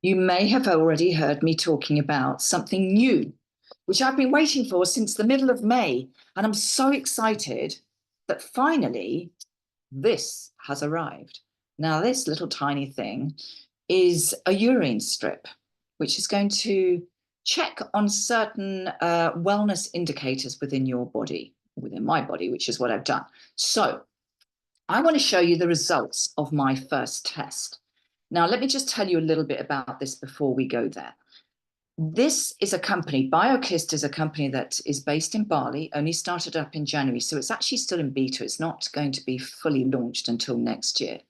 You may have already heard me talking about something new, which I've been waiting for since the middle of May. And I'm so excited that finally this has arrived. Now, this little tiny thing is a urine strip, which is going to check on certain wellness indicators within your body, within my body, which is what I've done. So I want to show you the results of my first test. Now, let me just tell you a little bit about this before we go there. This is a company, Biokissed is a company that is based in Bali, only started up in January. So it's actually still in beta. It's not going to be fully launched until next year.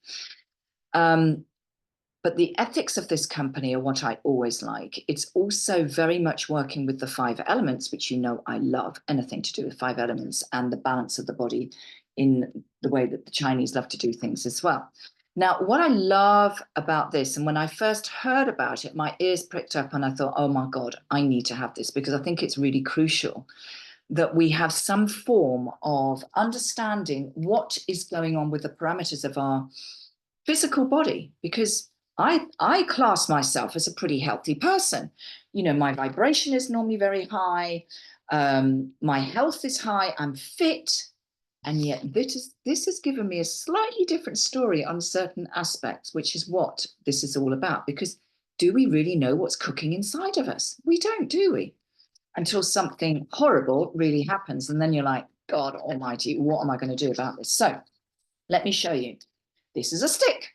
But the ethics of this company are what I always like. It's also very much working with the 5 elements, which you know I love, anything to do with 5 elements and the balance of the body in the way that the Chinese love to do things as well. Now, what I love about this, and when I first heard about it, my ears pricked up and I thought, oh my God, I need to have this because I think it's really crucial that we have some form of understanding what is going on with the parameters of our physical body, because I class myself as a pretty healthy person. You know, my vibration is normally very high. My health is high. I'm fit. And yet this has given me a slightly different story on certain aspects, which is what this is all about. Because do we really know what's cooking inside of us? We don't, do we? Until something horrible really happens. And then you're like, God almighty, what am I going to do about this? So let me show you. This is a stick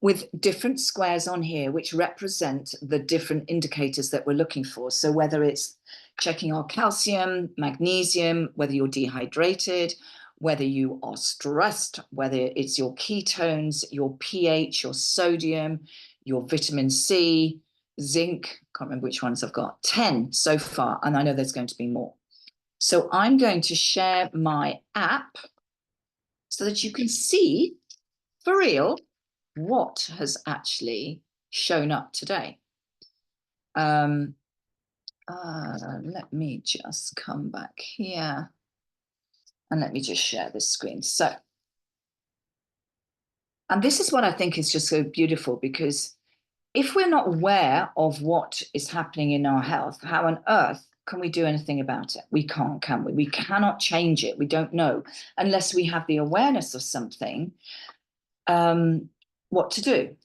with different squares on here, which represent the different indicators that we're looking for. So whether it's checking our calcium, magnesium, whether you're dehydrated, whether you are stressed, whether it's your ketones, your pH, your sodium, your vitamin C, zinc, can't remember which ones I've got, 10 so far, and I know there's going to be more. So I'm going to share my app so that you can see for real what has actually shown up today. Let me just come back here and let me just share this screen. So, and this is what I think is just so beautiful, because if we're not aware of what is happening in our health, how on earth can we do anything about it? We can't, can we? We cannot change it. We don't know unless we have the awareness of something, what to do.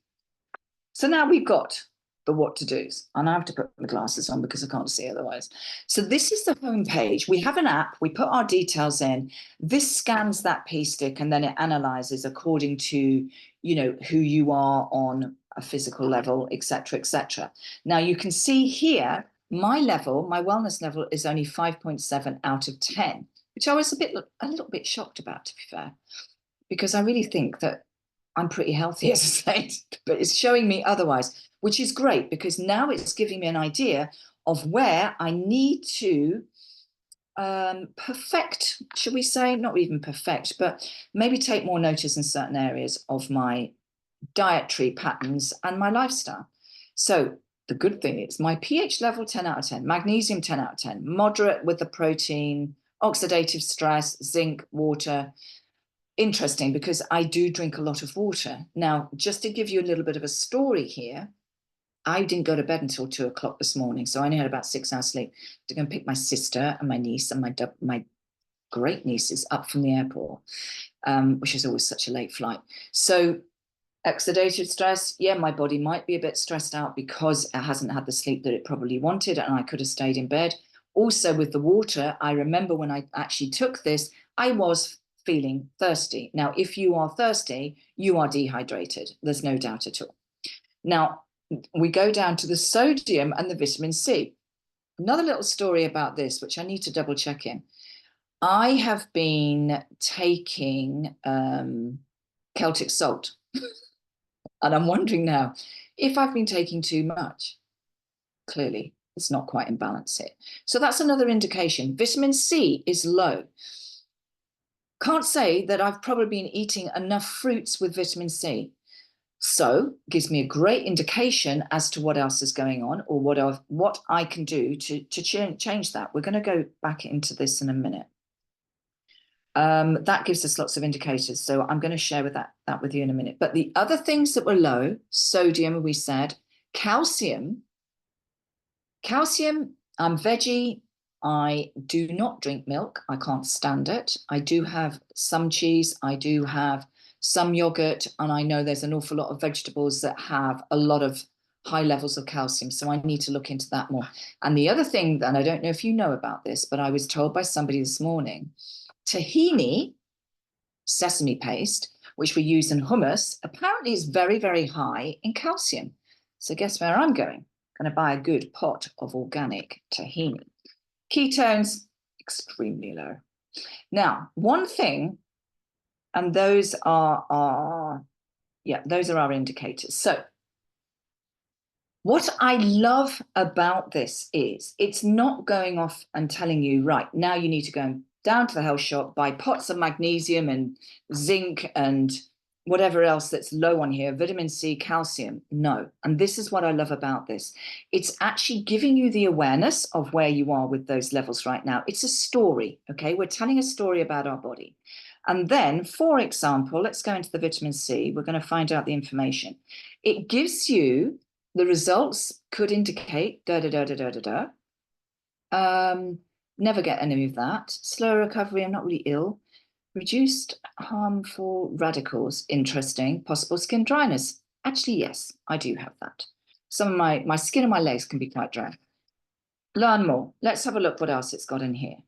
So now we've got the what to do's, and I have to put my glasses on because I can't see otherwise. So this is the home page. We have an app, we put our details in, this scans that P stick and then it analyzes according to, you know, who you are on a physical level, etc., etc. Now you can see here, my level, my wellness level is only 5.7 out of 10, which I was a little bit shocked about, to be fair, because I really think that I'm pretty healthy, as I say, but it's showing me otherwise, which is great because now it's giving me an idea of where I need to perfect, should we say, not even perfect, but maybe take more notice in certain areas of my dietary patterns and my lifestyle. So the good thing is my pH level 10 out of 10, magnesium 10 out of 10, moderate with the protein, oxidative stress, zinc, water. Interesting, because I do drink a lot of water. Now, just to give you a little bit of a story here, I didn't go to bed until 2 o'clock this morning, so I only had about 6 hours sleep to go and pick my sister and my niece and my great nieces up from the airport, which is always such a late flight. So oxidative stress, yeah, my body might be a bit stressed out because it hasn't had the sleep that it probably wanted, and I could have stayed in bed. Also with the water, I remember when I actually took this, I was feeling thirsty. Now, if you are thirsty, you are dehydrated. There's no doubt at all. Now, we go down to the sodium and the vitamin C. Another little story about this, which I need to double check in. I have been taking Celtic salt, and I'm wondering now if I've been taking too much. Clearly, it's not quite in balance here. So that's another indication. Vitamin C is low. Can't say that I've probably been eating enough fruits with vitamin C. So gives me a great indication as to what else is going on, or what I can do to change that. We're going to go back into this in a minute. That gives us lots of indicators. So I'm going to share that with you in a minute. But the other things that were low, sodium, we said, Calcium, I'm veggie. I do not drink milk. I can't stand it. I do have some cheese. I do have some yogurt. And I know there's an awful lot of vegetables that have a lot of high levels of calcium. So I need to look into that more. And the other thing, and I don't know if you know about this, but I was told by somebody this morning, tahini, sesame paste, which we use in hummus, apparently is very, very high in calcium. So guess where I'm going? Going to buy a good pot of organic tahini. Ketones, extremely low. Now, one thing, and those are our indicators. So what I love about this is it's not going off and telling you, right, now you need to go down to the health shop, buy pots of magnesium and zinc and whatever else that's low on here, vitamin C, calcium. No. And this is what I love about this. It's actually giving you the awareness of where you are with those levels right now. It's a story, okay? We're telling a story about our body. And then, for example, let's go into the vitamin C. We're going to find out the information. It gives you the results could indicate never get any of that. Slow recovery, I'm not really ill. Reduced harmful radicals, interesting. Possible skin dryness. Actually, yes, I do have that. Some of my skin on my legs can be quite dry. Learn more. Let's have a look what else it's got in here.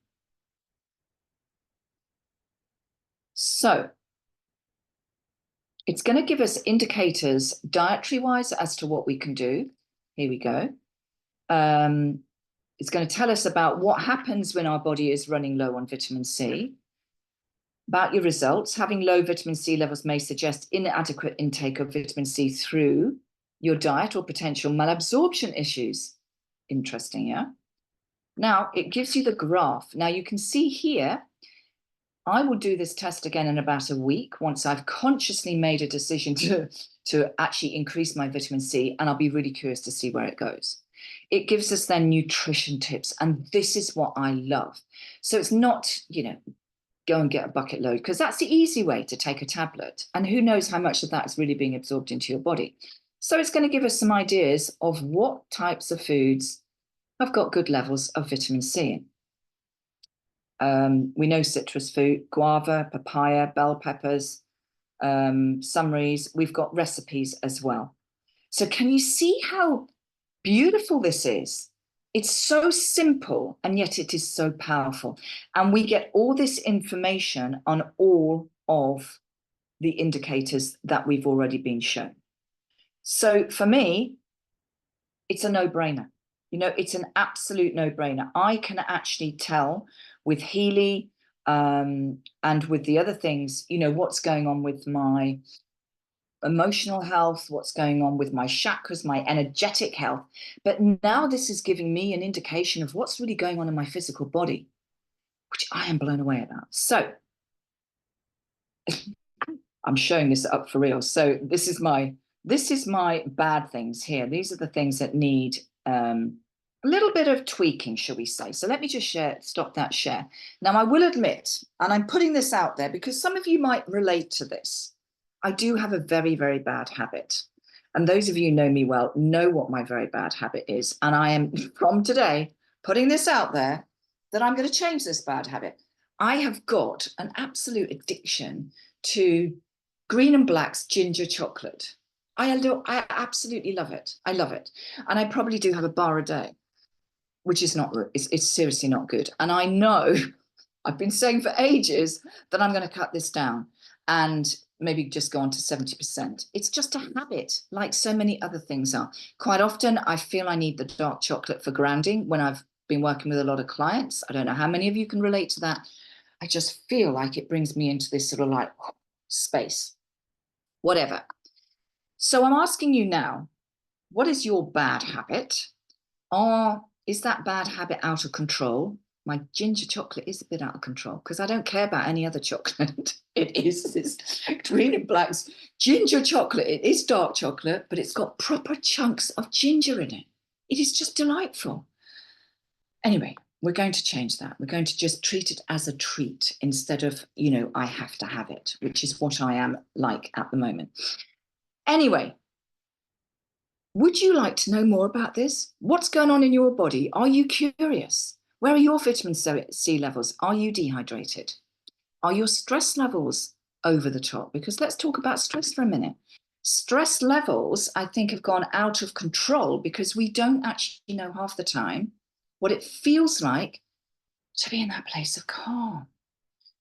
So it's going to give us indicators dietary-wise as to what we can do. Here we go. It's going to tell us about what happens when our body is running low on vitamin C. About your results, having low vitamin C levels may suggest inadequate intake of vitamin C through your diet or potential malabsorption issues. Interesting, yeah? Now, it gives you the graph. Now, you can see here, I will do this test again in about a week once I've consciously made a decision to actually increase my vitamin C, and I'll be really curious to see where it goes. It gives us then nutrition tips, and this is what I love. So it's not, go and get a bucket load, because that's the easy way to take a tablet. And who knows how much of that is really being absorbed into your body. So it's going to give us some ideas of what types of foods have got good levels of vitamin C in. We know citrus fruit, guava, papaya, bell peppers, summaries. We've got recipes as well. So can you see how beautiful this is? It's so simple, and yet it is so powerful. And we get all this information on all of the indicators that we've already been shown. So for me, it's a no-brainer. It's an absolute no-brainer. I can actually tell with Healy and with the other things, what's going on with my emotional health, what's going on with my chakras, my energetic health. But now this is giving me an indication of what's really going on in my physical body, which I am blown away about. So I'm showing this up for real. So this is my bad things here. These are the things that need a little bit of tweaking, shall we say. So let me just stop that share. Now, I will admit, and I'm putting this out there because some of you might relate to this, I do have a very, very bad habit. And those of you who know me well know what my very bad habit is. And I am, from today, putting this out there that I'm going to change this bad habit. I have got an absolute addiction to Green and Black's ginger chocolate. I absolutely love it. I love it. And I probably do have a bar a day, which is it's seriously not good. And I know, I've been saying for ages that I'm going to cut this down and maybe just go on to 70%. It's just a habit, like so many other things are. Quite often, I feel I need the dark chocolate for grounding when I've been working with a lot of clients. I don't know how many of you can relate to that. I just feel like it brings me into this sort of like space, whatever. So I'm asking you now, what is your bad habit? Or is that bad habit out of control? My ginger chocolate is a bit out of control because I don't care about any other chocolate. It's Green and Black's ginger chocolate. It is dark chocolate, but it's got proper chunks of ginger in it. It is just delightful. Anyway, we're going to change that. We're going to just treat it as a treat instead of, I have to have it, which is what I am like at the moment. Anyway, Would you like to know more about this? What's going on in your body? Are you curious? Where are your vitamin C levels? Are you dehydrated? Are your stress levels over the top? Because let's talk about stress for a minute. Stress levels, I think, have gone out of control because we don't actually know half the time what it feels like to be in that place of calm.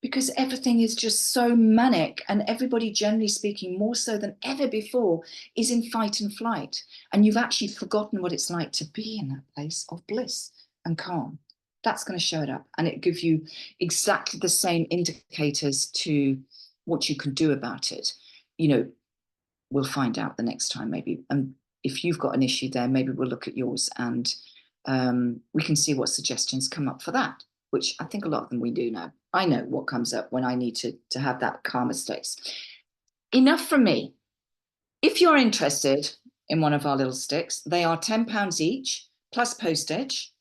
Because everything is just so manic, and everybody, generally speaking, more so than ever before, is in fight and flight. And you've actually forgotten what it's like to be in that place of bliss and calm. That's going to show it up, and it gives you exactly the same indicators to what you can do about it. You know, we'll find out the next time, maybe. And if you've got an issue there, maybe we'll look at yours, and we can see what suggestions come up for that, which I think a lot of them we do know. I know what comes up when I need to have that calmer state. Enough from me. If you're interested in one of our little sticks, they are £10 each, plus postage.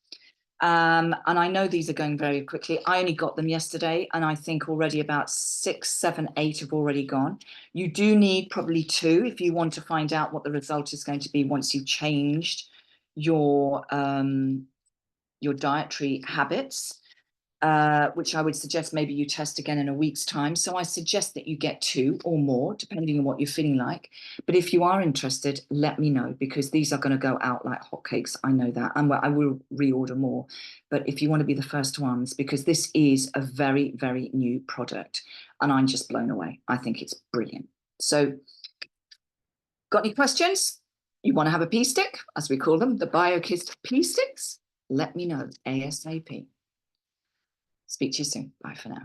And I know these are going very quickly. I only got them yesterday, and I think already about 6, 7, 8 have already gone. You do need probably 2 if you want to find out what the result is going to be once you've changed your dietary habits. Which I would suggest maybe you test again in a week's time. So I suggest that you get 2 or more, depending on what you're feeling like. But if you are interested, let me know, because these are going to go out like hotcakes. I know that. And I will reorder more. But if you want to be the first ones, because this is a very, very new product, and I'm just blown away. I think it's brilliant. So, got any questions? You want to have a pea stick, as we call them, the Biokissed pea sticks? Let me know ASAP. Speak to you soon. Bye for now.